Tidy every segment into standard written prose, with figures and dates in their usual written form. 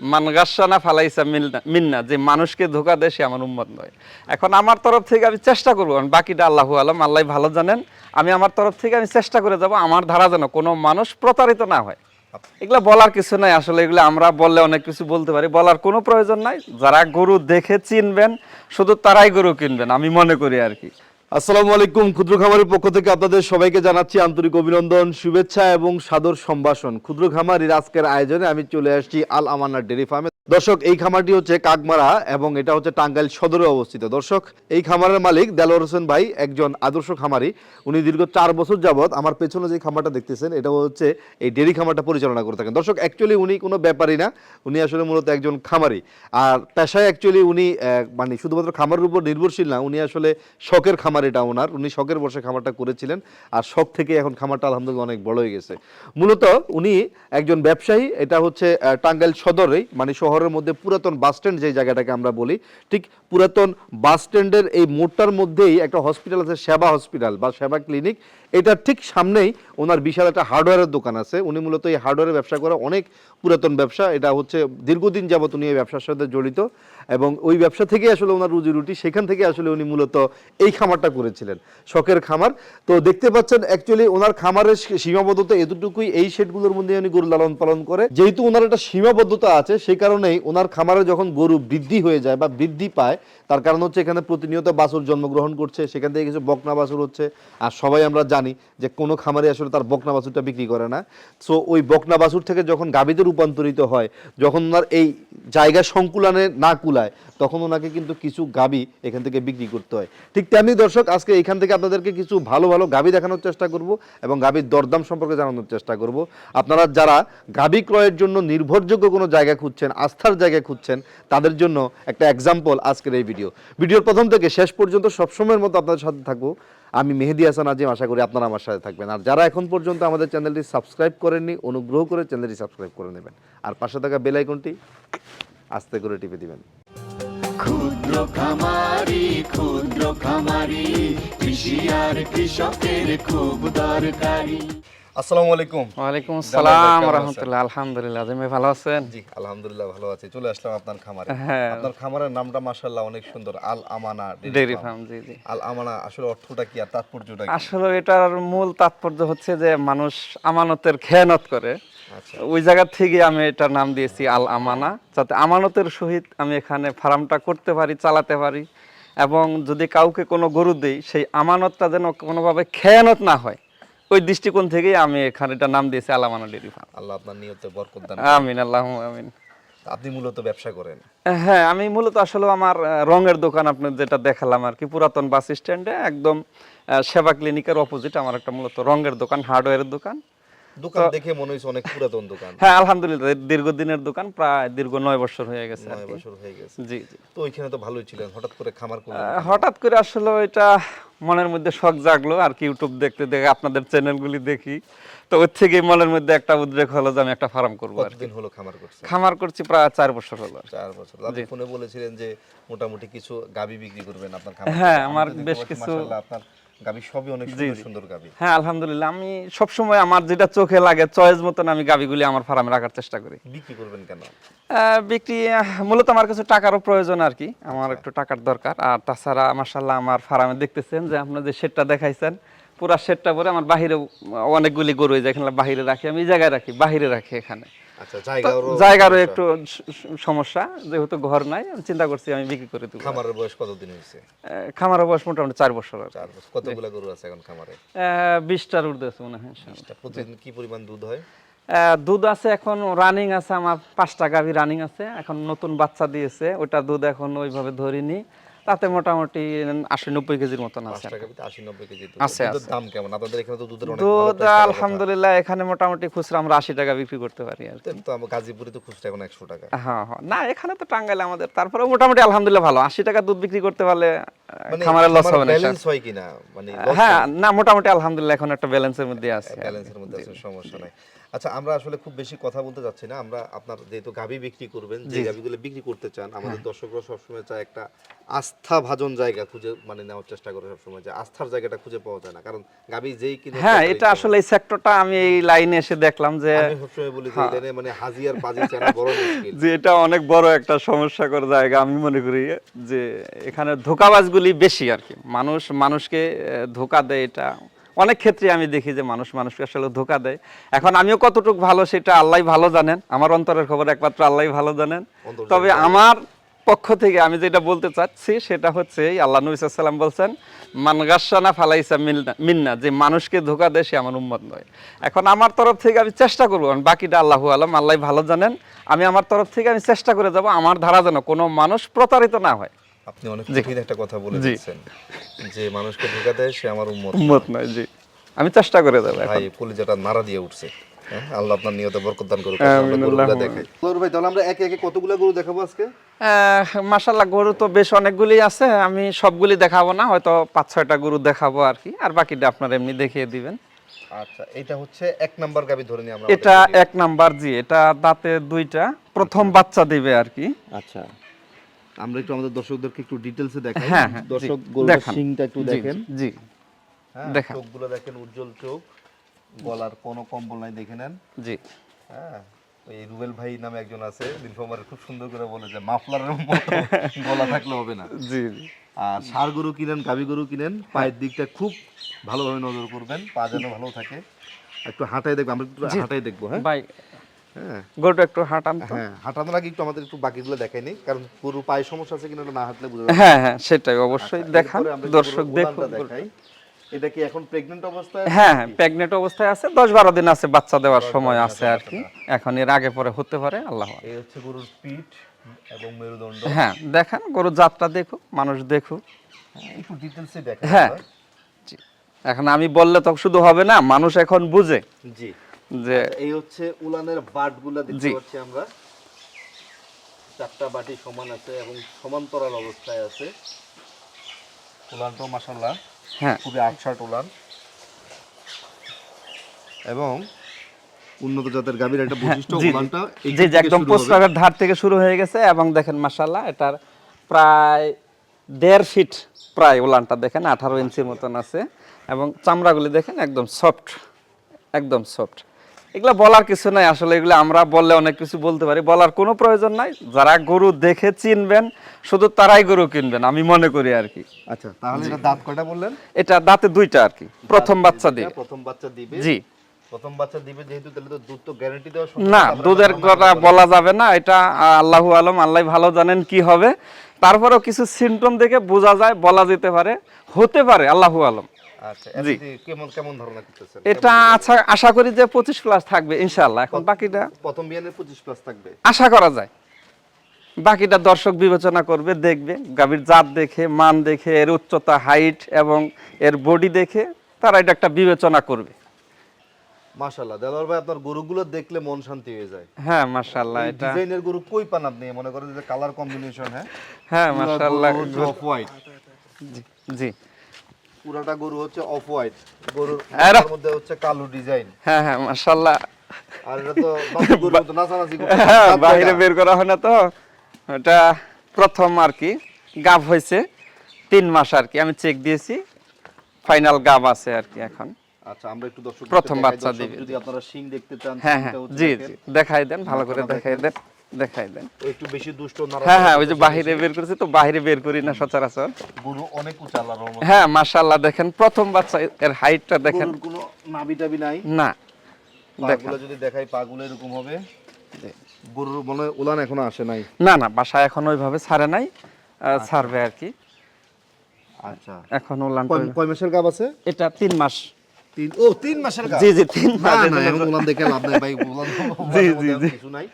মান গাসসানা ফালাইসা মিন্না, যে মানুষকে ধোঁকা দেয় সে আমার উম্মত নয়। এখন আমার তরফ থেকে আমি চেষ্টা করবো, বাকিটা আল্লাহু আলাম, আল্লাহ ভালো জানেন। আমি আমার তরফ থেকে আমি চেষ্টা করে যাব আমার ধারা যেন কোনো মানুষ প্রতারিত না হয়। এগুলা বলার কিছু নাই আসলে, এগুলো আমরা বললে অনেক কিছু বলতে পারি, বলার কোনো প্রয়োজন নাই। যারা গরু দেখে চিনবেন শুধু তারাই গরু কিনবেন, আমি মনে করি আর কি। আসসালামু আলাইকুম। ক্ষুদ্র খামারের পক্ষ থেকে আপনাদের সবাইকে জানাচ্ছি আন্তরিক অভিনন্দন, শুভেচ্ছা এবং সাদর সম্ভাষণ। ক্ষুদ্র খামারের আজকের আয়োজনে আমি চলে আসছি আল আমানা ডেয়ারি ফার্মে। দর্শক, এই খামারটি হচ্ছে কাকমারা এবং এটা হচ্ছে টাঙ্গাইল সদরে অবস্থিত। দর্শক, এই খামারের মালিক দেলোয়ার হোসেন ভাই একজন আদর্শ খামারি। উনি দীর্ঘ 4 বছর যাবত আমার পেছনে যে খামারটা দেখতেছেন এটা হচ্ছে এই ডেয়ারি খামারটা পরিচালনা করে থাকেন। দর্শক, অ্যাকচুয়ালি উনি কোনো ব্যাপারই না, উনি আসলে মূলত একজন খামারি। আর পেশায় অ্যাকচুয়ালি উনি মানে শুধুমাত্র খামারের উপর নির্ভরশীল না, উনি আসলে শখের খামার। এটা ওনার, উনি শখের বসে খামারটা করেছিলেন আর শখ থেকে এখন খামারটা আলহামদুলিল্লাহ অনেক বড় হয়ে গেছে। মূলত উনি একজন ব্যবসায়ী। এটা হচ্ছে টাঙ্গাইল সদরেই, মানে শহরের মধ্যে পুরাতন বাস স্ট্যান্ড যে জায়গাটাকে আমরা বলি, ঠিক পুরাতন বাস স্ট্যান্ডের এই মোড়টার মধ্যেই একটা হসপিটাল আছে, সেবা হসপিটাল বা সেবা ক্লিনিক। এটার ঠিক সামনেই ওনার বিশাল একটা হার্ডওয়্যারের দোকান আছে। উনি মূলত এই হার্ডওয়্যারের ব্যবসা করে, অনেক পুরাতন ব্যবসা। এটা হচ্ছে দীর্ঘদিন যাবত উনি এই ব্যবসার সাথে জড়িত এবং ওই ব্যবসা থেকে আসলে ওনার রুজি রুটি, সেখান থেকে আসলে উনি মূলত এই খামারটা করেছিলেন, শখের খামার। তো দেখতে পাচ্ছেন অ্যাকচুয়ালি ওনার খামারের সীমাবদ্ধতা এতটুকুই, এই শেডগুলোর মধ্যে উনি গরু লালন পালন করে। যেহেতু ওনার একটা সীমাবদ্ধতা আছে, সেই কারণেই ওনার খামারে যখন গরু বৃদ্ধি হয়ে যায় বা বৃদ্ধি পায়, তার কারণ হচ্ছে এখানে প্রতিনিয়ত বাছুর জন্মগ্রহণ করছে, সেখান থেকে কিছু বকনা বাছুর হচ্ছে। আর সবাই আমরা জানি যে কোনো খামারে আসলে তার বকনা বাছুরটা বিক্রি করে না। সো ওই বকনা বাছুর থেকে যখন গাভীতে রূপান্তরিত হয়, যখন ওনার এই জায়গা সংকুলানে না কুলায়, তখন ওনাকে কিন্তু কিছু গাভী এখান থেকে বিক্রি করতে হয়। ঠিক তেমনি দর্শক, আজকে এখান থেকে আপনাদেরকে কিছু ভালো ভালো গাভী দেখানোর চেষ্টা করব এবং গাভীর দরদাম সম্পর্কে জানানোর চেষ্টা করব। আপনারা যারা গাভী ক্রয়ের জন্য নির্ভরযোগ্য কোনো জায়গা খুঁজছেন, আস্থার জায়গা খুঁজছেন, তাদের জন্য একটা এক্সাম্পল আজকের এই ভিডিওর প্রথম থেকে শেষ পর্যন্ত সবসময়ের মতো আপনাদের সাথে থাকবো আমি, মেহেদী হাসান আজিম। আশা করি আপনারা আমার সাথে থাকবেন। আর যারা এখন পর্যন্ত আমাদের চ্যানেলটি সাবস্ক্রাইব করেননি, অনুগ্রহ করে চ্যানেলটি সাবস্ক্রাইব করে নেবেন আর পাশে থাকা বেল আইকনটি আস্তে করে টিপে দিবেন। ক্ষুদ্র খামারি কৃষি আর কৃষকের খুব দরকারি। আসসালামু আলাইকুম। ওয়ালাইকুম আসসালাম ওয়া রাহমাতুল্লাহ। আলহামদুলিল্লাহ, আজিম ভাই ভালো আছেন? জি আলহামদুলিল্লাহ ভালো আছি। চলে আসলাম আপনার খামারে। হ্যাঁ, আপনার খামারের নামটা মাশাআল্লাহ অনেক সুন্দর, আল আমানা ডেইরি ফার্ম। জি জি। আল আমানা আসলে অর্থটা কি আর তাৎপর্যটা কি? আসলে এটার মূল তাৎপর্য হচ্ছে যে মানুষ আমানতের খেয়ানত করে, আচ্ছা, ওই জায়গা থেকে আমি এটার নাম দিয়েছি আল আমানা, যাতে আমানতের সহিত আমি এখানে ফার্মটা করতে পারি, চালাতে পারি, এবং যদি কাউকে কোনো গরু দেই সেই আমানতটা যেন কোনোভাবে খেয়ানত না হয়, ওই দৃষ্টিকোণ থেকেই আমি এখানে এটার নাম দিয়েছি আল আমানা ডেইরি ফার্ম। আল্লাহ আপনার নিয়তে বরকত দান। আমিন, আল্লাহুম্মা আমিন। আপনি মূলত ব্যবসা করেন? হ্যাঁ, আমি মূলত আসলে আমার রঙের দোকান, আপনি যেটা দেখালাম আর কি, পুরাতন বাস স্ট্যান্ডে একদম সেবা ক্লিনিকের অপোজিট আমার একটা মূলত রঙের দোকান, হার্ডওয়্যারের দোকান। দোকান দেখে মনে হচ্ছে অনেক পুরাতন দোকান। হ্যাঁ, আলহামদুলিল্লাহ, দীর্ঘদিনের দোকান, প্রায় দীর্ঘ 9 বছর হয়ে গেছে আর 9 কি। বছর হয়ে গেছে। জি জি। তো ওইখানে তো ভালোই ছিলেন, হঠাৎ করে খামার করলেন? হঠাৎ করে আসলে এটা মনের মধ্যে শখ জাগলো আর কি, ইউটিউব দেখতে দেখে আপনাদের চ্যানেলগুলি দেখি, তো ওর থেকেই মনের মধ্যে একটা উদ্রেক হলো যে আমি একটা ফার্ম করবো আর কি। কতদিন হলো খামার করছেন? খামার করছি প্রায় 4 বছর হলো। 4 বছর। আপনি ফোনে বলেছিলেন যে মোটামুটি কিছু গাবি বিক্রি করবেন আপনার খামারে। হ্যাঁ, আমার বেশ কিছু মাশাআল্লাহ আপনার গাবি সবই অনেক সুন্দর সুন্দর গাবি। হ্যাঁ, আলহামদুলিল্লাহ, আমি সবসময় আমার যেটা চোখে লাগে চয়েস মতন আমি গাবিগুলি আমার ফার্মে রাখার চেষ্টা করি। বিক্রি করবেন কেন? বিক্রি মূলত আমার কিছু টাকারও প্রয়োজন আর কি, আমার একটু টাকার দরকার। আর তাছাড়া মাশাআল্লাহ আমার ফার্মে দেখতেছেন যে আপনার যে শেডটা দেখাইছেন, পুরা শেডটা পরে আমার বাহিরে অনেকগুলি গরু, যেখানে বাহিরে রাখি আমি, এই জায়গায় রাখি, বাহিরে রাখি এখানে। আচ্ছা, জায়গারও একটু সমস্যা, যেহেতু ঘর নাই, আমি চিন্তা করছি আমি বিক্রি করে দেবো। খামারের বয়স কতদিন হয়েছে? খামারের বয়স মোটামুটি 4 বছর। 4 বছর। কতগুলা গরু আছে এখন খামারে? 20টার ঊর্ধ্বে আছে মনে হয়। প্রতিদিন কি পরিমাণ দুধ হয়? দুধ আছে এখন রানিং আছে আমার 5টা গাভী রানিং আছে, এখন নতুন বাচ্চা দিয়েছে, ওটা দুধ এখন ওইভাবে ধরিনি, তাতে মোটামুটি 80-90 কেজির মতন আছে। 5 টাকা বিতে 80-90 কেজি দুধ। আছে, দুধের আছে। দাম কেমন? আপনাদের এখানে তো দুধের অনেক দুধ ভালো আলহামদুলিল্লাহ এখানে মোটামুটি খুচরা আমরা 80 টাকা বিক্রি করতে পারি আর কি। তো আমার গাজীপুরে তো খুচরা এখন 100 টাকা। হ্যাঁ হ্যাঁ, না এখানে তো টাঙ্গাইলে আমাদের, তারপরে মোটামুটি আলহামদুলিল্লাহ ভালো, 80 টাকা দুধ বিক্রি করতে পারলে খামারের লস হবে না। ব্যালেন্স হয় কিনা মানে? হ্যাঁ, না মোটামুটি আলহামদুলিল্লাহ এখন একটা ব্যালেন্সের মধ্যে আছে। ব্যালেন্সের মধ্যে আছে, সমস্যা নাই। আচ্ছা, আমরা আসলে খুব বেশি কথা বলতে যাচ্ছি না। আমরা আপনার যেহেতু গাভী বিক্রি করবেন, যে গাভীগুলো বিক্রি করতে চান, আমাদের দর্শকরা সবসময় চায় একটা আস্থা ভাজন জায়গা খুঁজে মানে নেওয়ার চেষ্টা করে সবসময়, যে আস্থার জায়গাটা খুঁজে পাওয়া যায় না, কারণ গাভী যেই কিনে হ্যাঁ, এটা আসলে এই সেক্টরটা আমি এই লাইনে এসে দেখলাম যে আমি সবসময় বলি যে এটা নিয়ে মানে হাজি আর বাজি চেনা বড় মুশকিল। যে এটা অনেক বড় একটা সমস্যাকর জায়গা আমি মনে করি, যে এখানে ধোঁকাবাজগুলি বেশি আর কি। মানুষকে ধোঁকা দেয়, এটা অনেক ক্ষেত্রে আমি দেখি যে মানুষকে আসলে ধোঁকা দেয়। এখন আমিও কতটুকু ভালো সেটা আল্লাহই ভালো জানেন, আমার অন্তরের খবর একমাত্র আল্লাহই ভালো জানেন। তবে আমার পক্ষ থেকে আমি যেটা বলতে চাচ্ছি সেটা হচ্ছে, আল্লাহ নবী সাল্লাল্লাহু আলাইহি ওয়াসাল্লাম বলছেন, মান গাশশানা ফালাইসা মিন্না, যে মানুষকে ধোঁকা দেয় সে আমার উম্মত নয়। এখন আমার তরফ থেকে আমি চেষ্টা করবো, বাকিটা আল্লাহু আলাম, আল্লাহই ভালো জানেন। আমি আমার তরফ থেকে আমি চেষ্টা করে যাব আমার ধারা যেন কোনো মানুষ প্রতারিত না হয়। আপনি অনেক কঠিন একটা কথা বলে দিয়েছেন, যে মানুষকে ধোঁকা দেয় সে আমার উম্মত নয়। জি, আমি চেষ্টা করে দেব। ভাই কলিজাটা নাড়া দিয়ে উঠছে। হ্যাঁ, আল্লাহ আপনার নিয়তে বরকত দান করুক। আমরা গরুগুলো দেখাই। গরু ভাই, তাহলে আমরা একে একে কতগুলো গরু দেখাবো আজকে? মাশাআল্লাহ, গরু তো বেশ অনেকগুলি আছে, আমি সবগুলি দেখাবো না, হয়তো 5-6টা গরু দেখাবো আর কি, আর বাকিটা আপনারা এমনি দেখিয়ে দিবেন। আচ্ছা, এটা হচ্ছে 1 নাম্বার গাভী ধরে নিই আমরা। এটা 1 নাম্বার। জি, এটা দাঁতে 2টা, প্রথম বাচ্চা দিবে আর কি। আচ্ছা, আমরা একটু আমাদের দর্শকদেরকে একটু ডিটেইলসে দেখাই। হ্যাঁ, হ্যাঁ, দর্শক জি, গরুর দেখান। শিংটা একটু জি, দেখেন। জি, হ্যাঁ, দেখান। চোখগুলো দেখেন, উজ্জ্বল চোখ, গলার কোনো কম্বল নাই, দেখে নেন। জি, হ্যাঁ, ওই রুবেল ভাই নামে একজন আছে, নীলফামারীর, খুব সুন্দর করে বলে যে মাফলারের মতো গলা থাকলে হবে না। জি, আর ষাঁড় গরু কিনেন, গাভী গরু কিনেন, পায়ের দিকটা খুব ভালোভাবে নজর করবেন, পা যেন ভালো থাকে। একটু হাঁটাই দেখবো, আমরা একটু হাঁটাই দেখবো। হ্যাঁ ভাই, হ্যাঁ গরুটা একটু হাঁটান তো। হ্যাঁ, হাঁটানোর আগে একটু আমাদের একটু বাকিগুলো দেখাই নেই, কারণ গরুর পায়ে সমস্যা আছে কিনা ওটা না হাঁটলে বোঝা যাবে না। হ্যাঁ, হ্যাঁ, সেটাই অবশ্যই আচ্ছা, দেখান, এরপরে আমরা দর্শক গরুর দেখুন। উলানটা দেখাই। এটা কি এখন প্রেগন্যান্ট অবস্থায়? হ্যাঁ, হ্যাঁ, প্রেগনেন্ট অবস্থায় আছে, 10-12 দিন আছে, বাচ্চা দেওয়ার সময় আছে আর কি। এখন এর আগে পরে হতে পারে, আল্লাহ। এই হচ্ছে গরুর পিঠ এবং মেরুদণ্ড। হ্যাঁ, দেখেন, গরুর জাতটা দেখুক, মানুষ দেখুক। একটু ডিটেইলসে দেখাই। হ্যাঁ, জি। এখন আমি বললে তো শুধু হবে না, মানুষ এখন বুঝে জি, যে এই হচ্ছে উলানের বাটগুলো দেখতে জি। পাচ্ছি আমরা। 4টা বাটি সমান আছে এবং সমান্তরাল অবস্থায় আছে। উলানটাও মাশাআল্লাহ হ্যাঁ, খুবই আটসাট উলান, এবং উন্নত জাতের গাভীর একটা বৈশিষ্ট্য জি, উলানটা জি, জি, একদম প্রস্রাবের ধার থেকে শুরু হয়ে গেছে, এবং দেখেন মাশাআল্লাহ এটার প্রায় 1.5 ফিট প্রায় উলানটা দেখেন, 18 ইঞ্চির মতন আছে, এবং চামড়াগুলি দেখেন একদম সফট, একদম সফট। এগুলো বলার কিছু নাই আসলে, এগুলো আমরা বললে অনেক কিছু বলতে পারি, বলার কোনো প্রয়োজন নাই। যারা গরু দেখে চিনবেন শুধু তারাই গরু কিনবেন, আমি মনে করি আর কি। আচ্ছা, তাহলে এটা দাঁত কয়টা বললেন? এটা দাঁতে 2টা আর কি, প্রথম বাচ্চা দিবে। প্রথম বাচ্চা দিবে। জি, প্রথম বাচ্চা দিবে যেহেতু, তাহলে তো দুধ তো গ্যারান্টি দেওয়া না, দুধের কথা বলা যাবে না, এটা আল্লাহু আলম, আল্লাহ ভালো জানেন কি হবে। তারপরেও কিছু সিমটম দেখে বোঝা যায়, বলা যেতে পারে, হতে পারে, আল্লাহু আলম। আচ্ছা, জি। কেমন কেমন ধারণা করতেছেন? এটা আশা করি যে 25+ থাকবে ইনশাআল্লাহ। এখন বাকিটা প্রথম বিয়ানের 25+ থাকবে আশা করা যায়, বাকিটা দর্শক বিবেচনা করবে, দেখবে গাভীর জাত দেখে, মান দেখে, এর উচ্চতা, হাইট এবং এর বডি দেখে তারা এটা একটা বিবেচনা করবে। মাশাআল্লাহ। দেলোয়ার ভাই, আপনার গরুগুলো দেখলে মন শান্তি হয়ে যায়। হ্যাঁ, মাশাআল্লাহ, এটা ডিজাইনের গরু কই পান আপনি? মনে করেন যে কালার কম্বিনেশন। হ্যাঁ হ্যাঁ, মাশাআল্লাহ, অফ হোয়াইট। জি, জি, পুরাটা গরু হচ্ছে অফ হোয়াইট, গরুর আরে! মাথার মধ্যে হচ্ছে কালো ডিজাইন। হ্যাঁ, হ্যাঁ, মাশাআল্লাহ। আর এটা তো বাচ্চা গরুর মতো নাচানাচি করছে। হ্যাঁ, বাইরে বের করা হয় না তো, এটা প্রথম আর কি গাব হয়েছে 3 মাস আর কি, আমি চেক দিয়েছি, ফাইনাল গাব আছে আর কি এখন। আচ্ছা, আমরা একটু দর্শক প্রথম বাচ্চা দিবে। যদি আপনারা শিং দেখতে চান, হ্যাঁ, হ্যাঁ, শিংটা হচ্ছে জি, দেখেন। জি, দেখাই দেন, ভালো করে দেখাই দেন, দেখাই দেন। একটু বেশি দুষ্ট না। হ্যাঁ, হ্যাঁ, ওই যে বাহিরে বের করেছি তো, বাহিরে বের করি না সচরাচর। গরু অনেক উঁচা, আল্লাহর রহমতে। হ্যাঁ, মাশাআল্লাহ, দেখেন প্রথম বাচ্চা, এর হাইটটা দেখেন। গরুর কোনো নাভি টাভি নাই। না, দেখেন, পাগুলো যদি দেখাই, পাগুলো এরকম হবে। গরুর মনে হয় উলান এখনো আসে নাই। না, না, বাসা এখন ওইভাবে ছাড়ে নাই, ছাড়বে আর কি, আচ্ছা, এখন উলান। কয় মাসের গাব আছে? এটা 3 মাস। 3 মাসের গাব। জি, জি, 3 না মাস। না, এখন উলান দেখে লাভ নাই ভাই, উলান জি, জি, জি। কিছু নাই।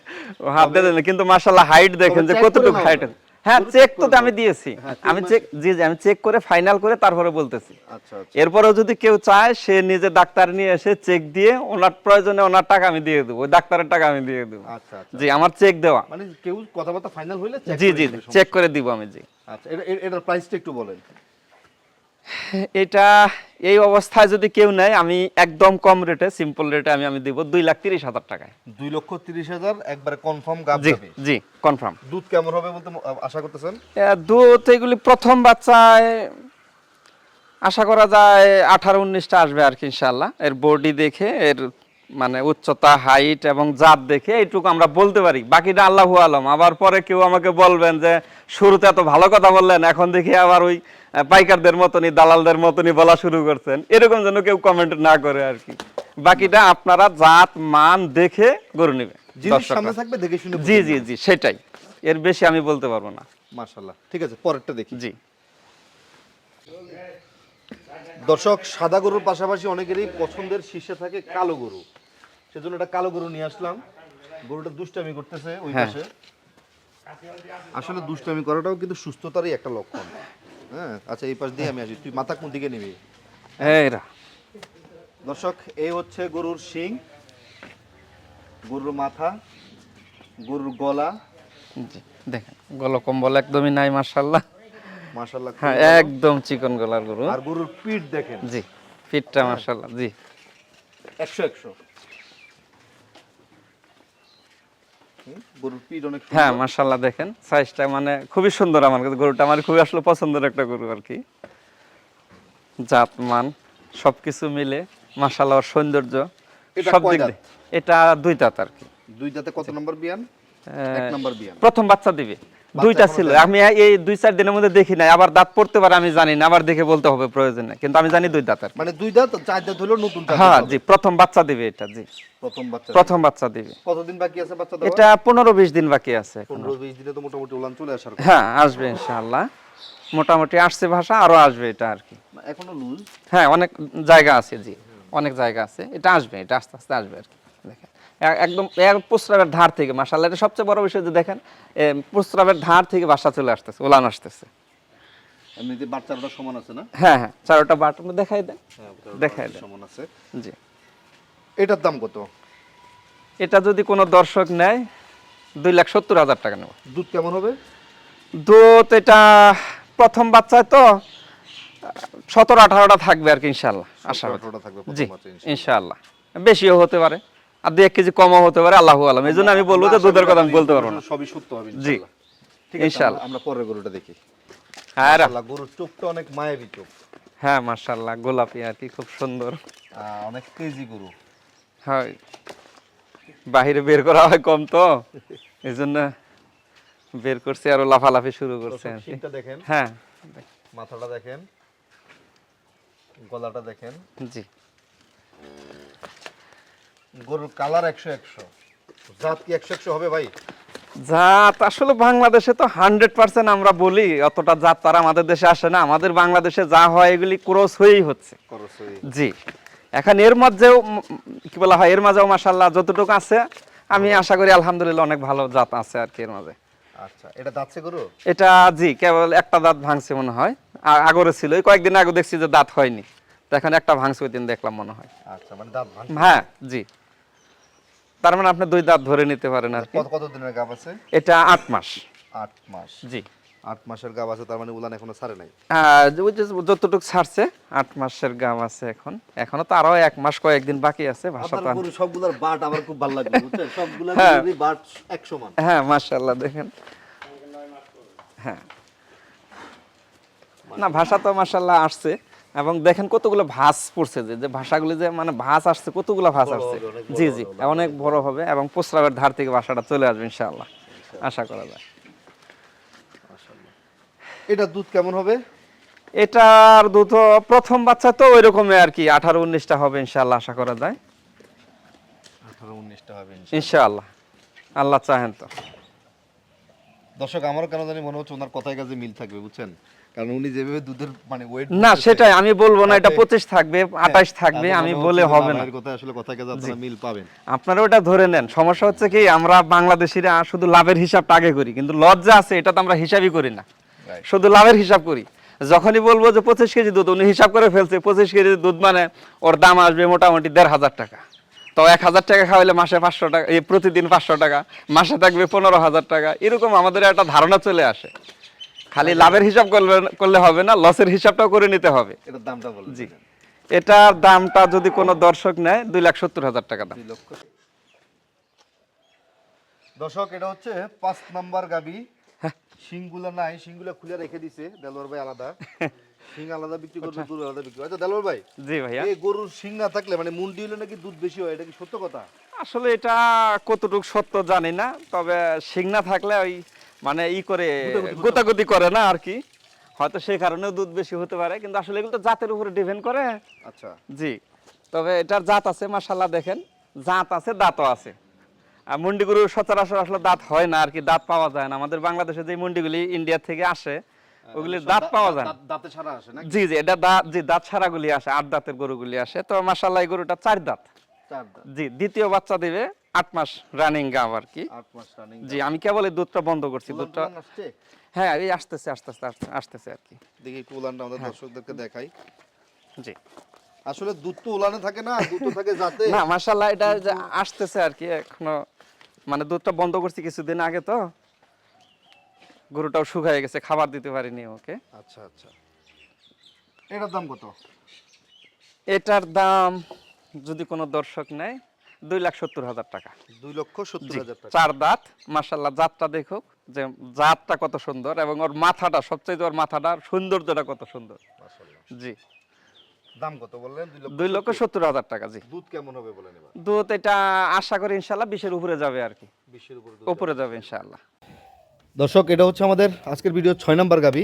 ও হাত দিয়ে দেন, কিন্তু মাশাআল্লাহ হাইট দেখেন যে check করে কতটুকু নাও হাইট। ভাই। হ্যাঁ, গরু চেক check তো করে আমি নাও। দিয়েছি, হ্যাঁ, আমি 3 চেক, জি, জি, আমি চেক করে ফাইনাল করে তারপরে বলতেছি। আচ্ছা আচ্ছা। এরপরেও যদি কেউ চায়, সে নিজে ডাক্তার নিয়ে এসে চেক দিয়ে, ওনার প্রয়োজনে ওনার টাকা আমি দিয়ে দেবো, ওই ডাক্তারের টাকা আমি দিয়ে দেবো। আচ্ছা আচ্ছা। জি, আমার চেক দেওয়া। মানে কেউ কথাবার্তা ফাইনাল হইলে check জি, করে জি, দিবে, চেক করে দিব আমি। জি, আচ্ছা, এটার প্রাইসটা একটু বলেন। এটা এই অবস্থায় যদি কেউ নেয় আমি একদম কম রেটে, সিম্পল রেটে আমি দিব 2,30,000 টাকায়। 2,30,000 একবারে কনফার্ম গাব জি যাবে। জি কনফার্ম। দুধ কেমন হবে বলতে আশা করতেছেন? দুধ এগুলি প্রথম বাচ্চায় আশা করা যায় 18-19টা আসবে আর কি ইনশাআল্লাহ। এর বডি দেখে, এর মানে উচ্চতা, হাইট এবং জাত দেখে এইটুকু আমরা বলতে পারি, বাকিটা আল্লাহু আলম। আবার পরে কেউ আমাকে বলবেন যে শুরুতে এত ভালো কথা বললেন, এখন দেখি আবার ওই পাইকারদের মতনই, দালালদের মতনই বলা শুরু করছেন, এরকম যেন কেউ কমেন্ট না করে আর কি। বাকিটা আপনারা জাত মান দেখে গরু নেবে। জিনিস সামনে থাকবে, দেখে শুনে জি জি জি সেটাই, এর বেশি আমি বলতে পারবো না। মাশাআল্লাহ। ঠিক আছে, পরেরটা দেখি। জি দর্শক, সাদা গরুর পাশাপাশি অনেকেরই পছন্দের শীর্ষে থাকে কালো গরু, সেজন্য একটা কালো গরু নিয়ে আসলাম। গরুটা দুষ্টামি করতেছে ওই হ্যাঁ। পাশে। আসলে দুষ্টামি করাটাও কিন্তু সুস্থতারই একটা লক্ষণ। হ্যাঁ, আচ্ছা এই পাশ দিয়ে আমি আসি, তুই মাথা কোন দিকে নিবি? এইরা দর্শক, এই হচ্ছে গরুর শিং, গরুর মাথা, গরুর গলা। জি দেখেন গলকম্বল একদমই নাই মাশাআল্লাহ। মাশাআল্লাহ, হ্যাঁ একদম চিকন গলার গরু। আর গরুর পিঠ দেখেন। জি ফিটটা মাশাআল্লাহ। জি 100 গরুর পিঠ অনেক সুন্দর। হ্যাঁ মাশাআল্লাহ দেখেন সাইজটা মানে খুবই সুন্দর। আমার কাছে গরুটা আমার খুবই আসলে পছন্দের একটা গরু আর কি। জাত মান সবকিছু মিলে মাশাআল্লাহ, ওর সৌন্দর্য এটা সব কয় দিক দাঁত? দিয়ে। এটা 2 দাঁত আর কি। দুই দাঁতে কত নম্বর বিয়ান? 1 নম্বর বিয়ান। প্রথম বাচ্চা দিবে। দুইটা এখনো ছিল, দেয়নি? আমি এই 2-4 দিনের মধ্যে দেখি নাই, আবার দাঁত পড়তে পারে আমি জানি না, আবার দেখে বলতে হবে প্রয়োজনে, কিন্তু আমি জানি 2 দাঁত আর কি। মানে দুই দাঁত, চার দাঁত হলো নতুন চার হ্যাঁ দাঁত জি হবে। প্রথম বাচ্চা দিবে এটা। জি প্রথম বাচ্চা। প্রথম বাচ্চা দিবে। কতদিন বাকি আছে বাচ্চা দেওয়ার? এটা 15-20 দিন বাকি আছে এখনো। 15-20 দিনে তো মোটামুটি উলান চলে আসার কথা। হ্যাঁ আসবে ইনশাআল্লাহ, মোটামুটি আসছে ভাষা, আরো আসবে এটা আর কি। না, এখনো লুজ। হ্যাঁ অনেক জায়গা আছে, জি অনেক জায়গা আছে, এটা আসবে, এটা আস্তে আস্তে আসবে আর কি। দেখেন একদম প্রস্রাবের ধার থেকে মাশাআল্লাহ, এটা সবচেয়ে বড় বিষয় যে দেখেন প্রস্রাবের ধার থেকে বাসা চলে আসতেছে, ওলান আসতেছে। এমনিতে বাচ্চাটা সমান আছে না? হ্যাঁ হ্যাঁ চারোটা বাটন দেখাই দেন, হ্যাঁ, দেখাই দেন। সমান আছে। জি এটার দাম কত? এটা যদি কোনো দর্শক নেয় 2,70,000 টাকা নেব। দুধ কেমন হবে? দুধ এটা প্রথম বাচ্চায় তো 17-18টা থাকবে আর কি ইনশাআল্লাহ, আশা করি। 18টা থাকবে জি প্রথম বাচ্চা ইনশাআল্লাহ। ইনশাআল্লাহ, বেশিও হতে পারে আর 2-1 কেজি কমও হতে পারে, আল্লাহু আলাম। এই জন্য আমি বলবো যে দুধের কথা আমি বলতে পারবো না। সবই সত্য হবে জি ইনশাআল্লাহ। ঠিক আছে, ইনশাআল্লাহ। আমরা পরের গরুটা দেখি। হ্যাঁ মাশাআল্লাহ, গরুর চোখটা অনেক মায়াবী চোখ। হ্যাঁ মাশাআল্লাহ, গোলাপি আর কি, খুব সুন্দর। অনেক তেজি গরু। হয় বাহিরে বের করা হয় কম তো, এই জন্য বের করছে, আরো লাফালাফি শুরু করছে আর কি। শিংটা দেখেন, হ্যাঁ মাথাটা দেখেন, গলাটা দেখেন। জি গরুর কালার 100-100। জাত কি 100-100 হবে ভাই? জাত আসলে বাংলাদেশে তো 100% আমরা বলি, অতটা জাত তারা আমাদের দেশে আসে না। আমাদের বাংলাদেশে যা হয় এগুলি ক্রস হয়েই হচ্ছে। করসই। জি এখন এর মধ্যেও কি বলা হয়, এর মাঝেও মাশাআল্লাহ যতটুকু আছে আমি আশা করি আলহামদুলিল্লাহ অনেক ভালো জাত আছে আর কি এর মাঝে। আচ্ছা, এটা দাঁতছে গরু? এটা জি কেবল একটা দাঁত ভাঙছে মনে হয়, আগরে ছিল, এই কয়েকদিন আগে দেখছি যে দাঁত হয়নি, তো এখন একটা ভাঙছে, ওই দিন দেখলাম মনে হয়। আচ্ছা, মানে দাঁত ভাঙছে। হ্যাঁ জি, তার মানে আপনি 2 দাঁত ধরে নিতে পারেন আর কি। কত দিনের গাব আছে? এটা 8 মাস। 8 মাস। জি 8 মাসের গাব আছে, তার মানে উলান এখনো ছাড়ে নাই। ওই যে যতটুকু ছাড়ছে 8 মাসের গাম আছে এখন, এখনো তো আরো 1 মাস কয়েকদিন বাকি আছে ভাষা তো। আপনার গরু সবগুলোর বাট আমার খুব ভালো লাগে, বুঝছেন? সবগুলোর হ্যাঁ। গরুরই বাট এক সমান। হ্যাঁ মাশাআল্লাহ দেখেন। হ্যাঁ না ভাষা তো মাশাআল্লাহ আসছে, এবং দেখেন কতগুলো ভাঁজ পড়ছে, যে ভাষাগুলি যে মানে ভাঁজ আসছে, কতগুলো ভাঁজ বড় আসছে। হবে, অনেক বড় জি হবে, জি অনেক বড় হবে, এবং প্রস্রাবের ধার থেকে ভাষাটা চলে আসবে ইনশাআল্লাহ, আশা করা যায়। এটা দুধ কেমন হবে? এটার দুধ প্রথম বাচ্চা তো ওই রকমই আর কি, 18-19টা হবে ইনশাআল্লাহ, আশা করা যায় 18-19টা হবে ইনশাআল্লাহ, আল্লাহ চাহেন তো। দর্শক, আমারও কেন জানি মনে হচ্ছে ওনার কথায় কাজে মিল থাকবে, বুঝছেন? কারণ উনি যেভাবে দুধের মানে ওয়েট না সেটাই আমি বলবো না, এটা 25 থাকবে 28 থাকবে, আমি বলে হবে না। কথা আসলে কথায় কাজে আপনারা মিল পাবেন। আপনারা ওটা ধরে নেন। সমস্যা হচ্ছে কি, আমরা বাংলাদেশিরা শুধু লাভের হিসাবটা আগে করি, কিন্তু লজ্জা আছে এটা তো আমরা হিসাবই করি না, Right. শুধু লাভের হিসাব করি। যখনই বলবো যে 25 কেজি দুধ, উনি হিসাব করে ফেলছে 25 কেজি দুধ মানে ওর দাম আসবে মোটামুটি 1,500 টাকা। তো 1,000 টাকা খাওয়াইলে মাসে 500 টাকা, এই প্রতিদিন 500 টাকা, মাসে থাকবে 15,000 টাকা, এরকম আমাদের একটা ধারণা চলে আসে। খালি লাভের হিসাব করলে হবে না, লসের হিসাবটাও করে নিতে হবে। এটার দামটা বলেন। জি এটার দামটা যদি কোনো দর্শক নেয় 2,70,000 টাকা দাম। 2 লক্ষ। দর্শক এটা হচ্ছে 5 নাম্বার গাবি। শিংগুলা নাই, শিংগুলা খুলে রেখে দিছে দেলোয়ার ভাই আলাদা। শিং আলাদা বিক্রি করবে, দুধ আলাদা বিক্রি করবে। আচ্ছা দেলোয়ার ভাই, জি ভাইয়া, এই গরুর শিং না থাকলে মানে মুন্ডি হলে নাকি দুধ বেশি হয়, এটা কি সত্য কথা? আসলে এটা কতটুকু সত্য জানি না, তবে শিং না থাকলে ওই মানে করে গোতাগুতি করে না আর কি, হয়তো সেই কারণেও দুধ বেশি হতে পারে, কিন্তু আসলে এগুলো তো জাতের উপরে ডিপেন্ড করে। আচ্ছা, জি, তবে এটার জাত আছে মাশাআল্লাহ, দেখেন জাত আছে, দাঁতও আছে। আর মুন্ডি গরুর সচরাচর আসলে দাঁত হয় না আর কি, দাঁত পাওয়া যায় না। আমাদের বাংলাদেশে যে মুন্ডিগুলি ইন্ডিয়া থেকে আসে ওগুলির দাঁত পাওয়া যায় না। দাঁতে ছাড়া আসে না? জি জি, এটা দাঁত, জি দাঁত ছাড়াগুলি আসে, 8 দাঁতের গরুগুলি আসে। তো মাশাআল্লাহ এই গরুটা 4 দাঁত। 4 দাঁত। জি, দ্বিতীয় বাচ্চা দিবে, 8 মাস রানিং গাব আর কি। 8 মাস রানিং। জি, আমি কেবল এই দুধটা বন্ধ করছি, দুধটা আসছে। হ্যাঁ এই আসতেছে আস্তে আস্তে আসতেছে আর কি। দেখি একটু উলানটা আমাদের দর্শকদেরকে দেখাই। জি, আসলে দুধ তো উলানে থাকে না, দুধ তো থাকে জাতে। না মাশাআল্লাহ এটা যে আসতেছে আর কি, এখনো মানে দুধটা বন্ধ করছি কিছুদিন আগে, তো গরুটাও শুকায় গেছে, খাবার দিতে পারিনি ওকে। আচ্ছা আচ্ছা, এটার দাম কত? এটার দাম যদি কোনো দর্শক নেয় 2,70,000 টাকা। 2,70,000 টাকা। 4 দাঁত, মাশাআল্লাহ জাতটা দেখুক যে জাতটা কত সুন্দর, এবং ওর মাথাটা সবচেয়ে, ওর মাথাটার সৌন্দর্যটা কত সুন্দর। মাশাআল্লাহ। জি, দাম কত বললেন? 2,70,000 টাকা। জি, দুধ কেমন হবে বলেন এবার? দুধ এটা আশা করি ইনশাআল্লাহ 20-এর উপরে যাবে আর কি, 20 এর উপরে দুধ। উপরে যাবে ইনশাআল্লাহ। দর্শক এটা হচ্ছে আমাদের আজকের ভিডিও 6 নাম্বার গাবি।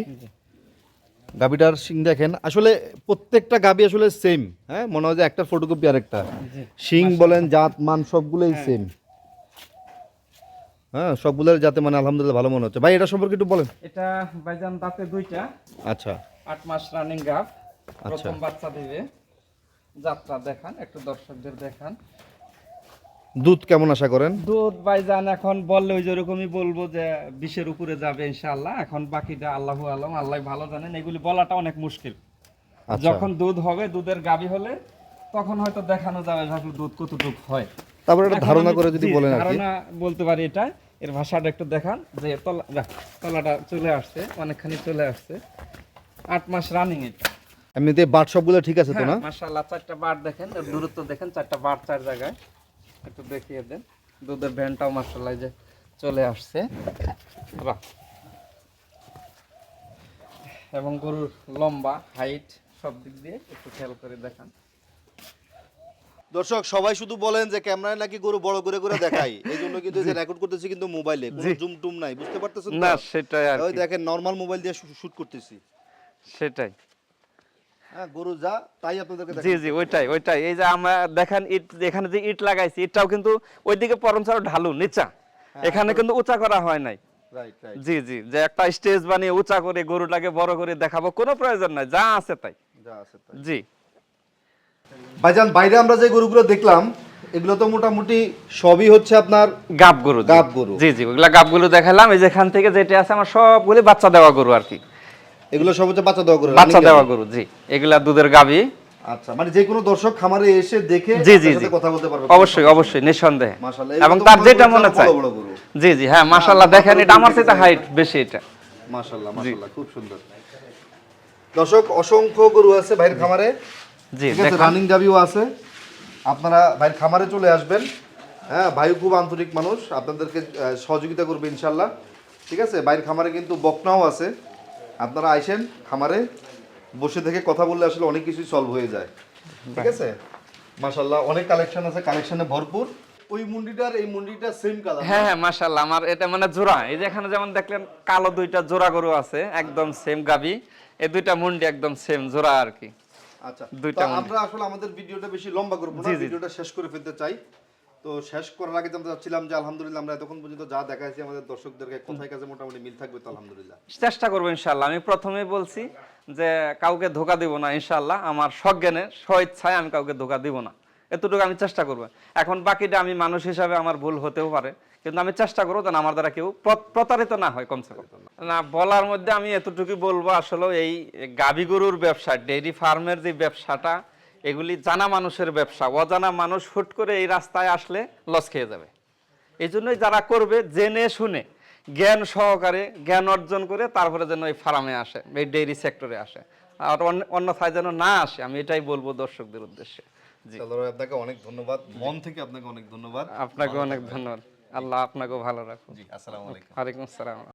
গাবিটার শিং দেখেন, আসলে প্রত্যেকটা গাবি আসলে সেম, হ্যাঁ মনে হয় যে একটা ফটোকপি আরেকটা। শিং বলেন, জাত মান সবগুলোই সেম। হ্যাঁ সবগুলোর জাতে মানে আলহামদুলিল্লাহ ভালো মনে হচ্ছে। ভাই এটা সম্পর্কে একটু বলেন। এটা ভাইজান দাঁতে 2টা, আচ্ছা 8 মাস রানিং গাব, প্রথম বাচ্চা দিবে। যাত্রা দেখান একটু, দর্শকদের দেখান। দুধ কেমন আশা করেন? দুধ ভাইজান এখন বললে ওই যেরকমই বলবো যে 20-এর উপরে যাবে ইনশাআল্লাহ। এখন বাকিটা আল্লাহু আলম, আল্লাহ ভালো জানেন, এগুলি বলাটা অনেক মুশকিল। আচ্ছা। যখন দুধ হবে, দুধের গাবি হলে তখন হয়তো দেখানো যাবে যে দুধ কতটুকু হয়। তারপরে একটা এখন ধারণা আমি- করে যদি জি, বলেন আর কি। ধারণা বলতে পারি এটা, এর ভাষাটা একটু দেখান যে তলাটা চলে আসছে, অনেকখানি চলে আসছে, 8 মাস রানিং এটা। এমনিতে বাট সবগুলো ঠিক আছে তো না? হ্যাঁ, মাশাআল্লাহ 4টা বার দেখেন, এর দূরত্ব দেখেন, 4টা বার 4 জায়গায়, একটু দেখিয়ে দেন। দুধের ভ্যানটাও মাশাআল্লাহ যে চলে আসছে, বাহ। এবং গরুর লম্বা, হাইট সব দিক দিয়ে একটু খেয়াল করে দেখান। দর্শক সবাই শুধু বলেন যে ক্যামেরায় নাকি গরু বড় করে করে দেখাই, এই জন্য কিন্তু যে রেকর্ড করতেছি কিন্তু মোবাইলে, কোনো জুম টুম নাই, বুঝতে পারতেছেন তো? না সেটাই আর ওই কি, দেখেন নরমাল মোবাইল দিয়ে শুট করতেছি। সেটাই। হ্যাঁ গরু যা তাই আপনাদেরকে জি দেখাই। জি, ওইটাই। এই যে আমরা দেখেন ইট, এখানে যে ইট লাগাইছি, ইটটাও কিন্তু ওইদিকে পরমচার ঢালু নিচা, এখানে কিন্তু উঁচা করা হয় নাই। Right right. জি জি, যে একটা স্টেজ বানিয়ে উঁচা করে গরুটাকে বড় করে দেখাবো কোনো প্রয়োজন নাই, যা আছে তাই। যা আছে তাই। জি, ভাইজান বাইরে আমরা যে গরুগুলো দেখলাম এগুলো তো মোটামুটি সবই হচ্ছে আপনার গাব গরু। গাব গরু। জি জি, ওগুলা গাবগুলো দেখালাম। এই যেখান থেকে যেটা আছে আমার সবগুলি বাচ্চা দেওয়া গরু আর কি, এগুলো সব হচ্ছে বাচ্চা দেওয়া গরু, বাচ্চা running দেওয়া গাভী। গরু। জি, এগুলা দুধের গাবি। আচ্ছা, মানে যে কোনো দর্শক খামারে এসে দেখে জি জি আপনার জি, সাথে কথা বলতে পারবে। অবশ্যই অবশ্যই, নিঃসন্দেহে। মাশাআল্লাহ, এবং এগুলো তো তার মনে যেটা করেন মনে বড় চায়। বড় গরু। জি জি, হ্যাঁ মাশাআল্লাহ, দেখেন এটা আমার সাথে হাইট বেশি এটা। মাশাআল্লাহ মাশাআল্লাহ, খুব সুন্দর। দর্শক অসংখ্য গরু আছে ভাইয়ের খামারে। জি, ঠিক আছে, দেখান। রানিং গাভিও আছে। আপনারা ভাইয়ের খামারে চলে আসবেন। হ্যাঁ ভাই খুব আন্তরিক মানুষ, আপনাদেরকে সহযোগিতা করবে ইনশাল্লাহ। ঠিক আছে, ভাইয়ের খামারে কিন্তু বকনাও আছে। আপনারা আইসেন খামারে, বসে থেকে কথা বললে আসলে অনেক কিছুই সলভ হয়ে যায়। ঠিক আছে, মাশাআল্লাহ অনেক কালেকশন আছে, কালেকশনে ভরপুর। ওই মুন্ডিটার এই মুন্ডিটা সেম কালার। হ্যাঁ হ্যাঁ, মাশাআল্লাহ আমার এটা মানে জোড়া। এই যে এখানে যেমন দেখলেন কালো 2টা জোড়া গরু আছে, একদম সেম গাবি। এই 2টা মুন্ডি একদম সেম জোড়া আর কি। আচ্ছা, দুইটা তো মুন্ডি। আমরা আসলে আমাদের ভিডিওটা বেশি লম্বা করব না, জি, জি। ভিডিওটা শেষ করে ফেলতে চাই। তো শেষ করার আগে জানতে চাচ্ছিলাম যে আলহামদুলিল্লাহ আমরা এতক্ষণ পর্যন্ত যা দেখাইছি আমাদের দর্শকদেরকে কোথায় কাজে মোটামুটি মিল থাকবে তো আলহামদুলিল্লাহ। চেষ্টা করবো ইনশাআল্লাহ। আমি প্রথমেই বলছি যে কাউকে ধোকা দিব না ইনশাআল্লাহ, আমার সজ্ঞানে স্বেচ্ছায় আমি কাউকে ধোকা দিব না, এতটুকু আমি চেষ্টা করবো। এখন বাকিটা আমি মানুষ হিসাবে আমার ভুল হতেও পারে, কিন্তু আমি চেষ্টা করবো যেন আমার দ্বারা কেউ প্রতারিত না হয় কমসে কম। না বলার মধ্যে আমি এতটুকু বলবো, আসলে এই গাভী গরুর ব্যবসা, ডেইরি ফার্মের যে ব্যবসাটা, এগুলি জানা মানুষের ব্যবসা। অজানা মানুষ হুট করে এই রাস্তায় আসলে লস খেয়ে যাবে। এই জন্যই যারা করবে জেনে শুনে জ্ঞান সহকারে জ্ঞান অর্জন করে তারপরে যেন এই ফার্মে আসে, এই ডেইরি সেক্টরে আসে, আর অন্যথায় যেন না আসে, আমি এটাই বলবো দর্শকদের উদ্দেশ্যে। জি, সালওয়ার ভাই, আপনাকে অনেক ধন্যবাদ, মন থেকে আপনাকে অনেক ধন্যবাদ। আপনাকে অনেক ধন্যবাদ। আল্লাহ আপনাকেও ভালো রাখুন। জি, আসসালামু আলাইকুম। ওয়ালাইকুম আসসালাম।